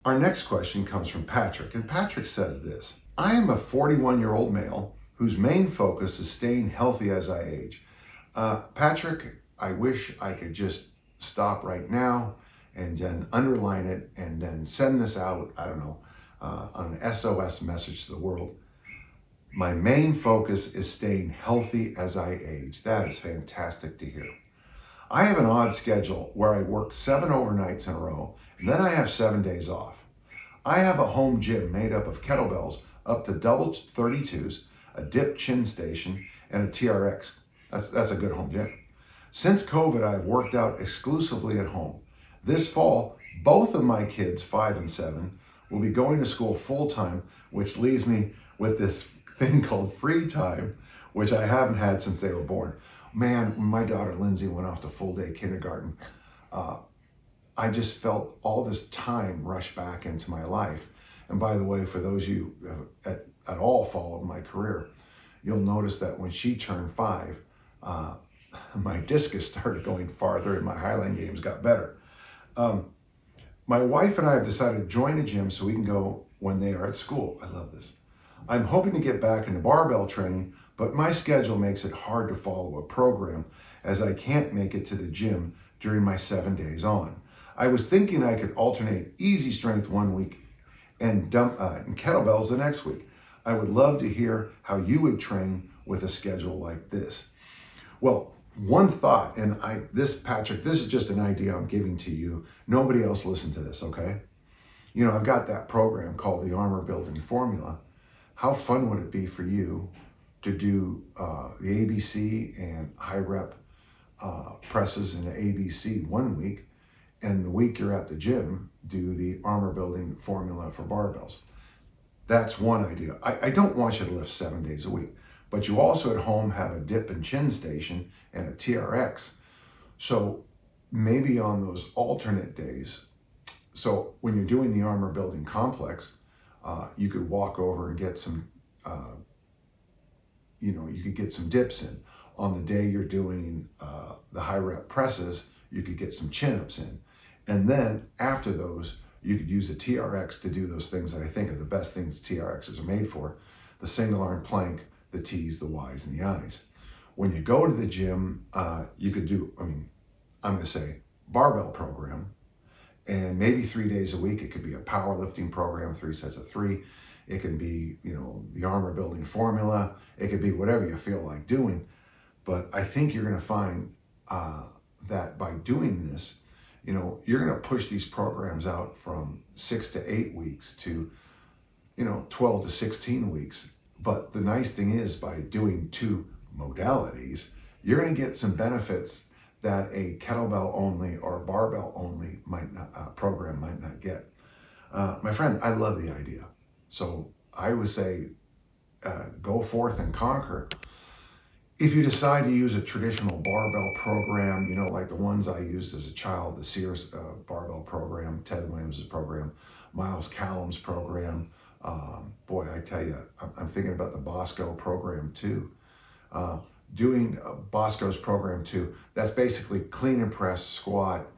Our next question comes from Patrick, and Patrick says this: I am a 41-year-old male whose main focus is staying healthy as I age. Patrick, I wish I could just stop right now and then underline it and then send this out, I don't know, on an SOS message to the world. My main focus is staying healthy as I age. That is fantastic to hear. I have an odd schedule where I work 7 overnights in a row, and then I have 7 days off. I have a home gym made up of kettlebells up to double 32s, a dip chin station, and a TRX. That's a good home gym. Since COVID, I've worked out exclusively at home. This fall, both of my kids, 5 and 7, will be going to school full-time, which leaves me with this thing called free time, which I haven't had since they were born. Man, when my daughter Lindsay went off to full-day kindergarten, I just felt all this time rush back into my life. And by the way, for those of you who have at all followed my career, you'll notice that when she turned 5, my discus started going farther and my Highland Games got better. My wife and I have decided to join a gym so we can go when they are at school. I love this. I'm hoping to get back into barbell training, but my schedule makes it hard to follow a program as I can't make it to the gym during my 7 days on. I was thinking I could alternate easy strength one week and kettlebells the next week. I would love to hear how you would train with a schedule like this. Well, one thought, and Patrick, this is just an idea I'm giving to you. Nobody else listen to this, okay? You know, I've got that program called the Armor Building Formula. How fun would it be for you to do the ABC and high rep presses in the ABC one week, and the week you're at the gym, do the Armor Building Formula for barbells? That's one idea. I don't want you to lift 7 days a week, but you also at home have a dip and chin station and a TRX. So maybe on those alternate days, so when you're doing the Armor Building Complex, you could walk over and get some, you could get some dips in. On the day you're doing the high rep presses, you could get some chin ups in. And then after those, you could use a TRX to do those things that I think are the best things TRXs are made for: the single arm plank, the T's, the Y's, and the I's. When you go to the gym, you could do, I'm going to say barbell program, and maybe 3 days a week. It could be a powerlifting program, 3 sets of 3. It can be, the Armor Building Formula. It could be whatever you feel like doing. But I think you're going to find that by doing this, you're going to push these programs out from 6 to 8 weeks to, 12 to 16 weeks. But the nice thing is, by doing 2 modalities, you're going to get some benefits that a kettlebell only or a barbell only program might not get. My friend, I love the idea. So I would say, go forth and conquer. If you decide to use a traditional barbell program, like the ones I used as a child, the Sears barbell program, Ted Williams' program, Miles Callum's program, boy, I tell you, I'm thinking about the Bosco program too. Doing Bosco's program too, that's basically clean and press, squat,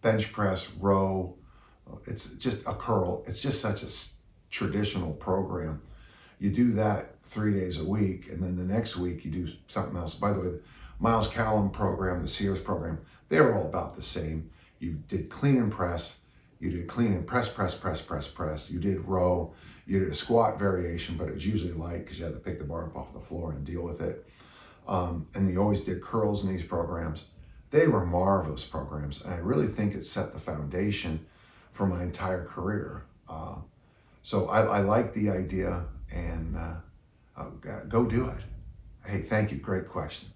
bench press, row. It's just a curl. It's just such a traditional program. You do that 3 days a week, and then the next week you do something else. By the way, the Miles Callum program, the Sears program, they were all about the same. You did clean and press. You did clean and press. You did row. You did a squat variation, but it was usually light because you had to pick the bar up off the floor and deal with it. And you always did curls in these programs. They were marvelous programs, and I really think it set the foundation for my entire career. So I like the idea, and go do it. Hey, thank you. Great question.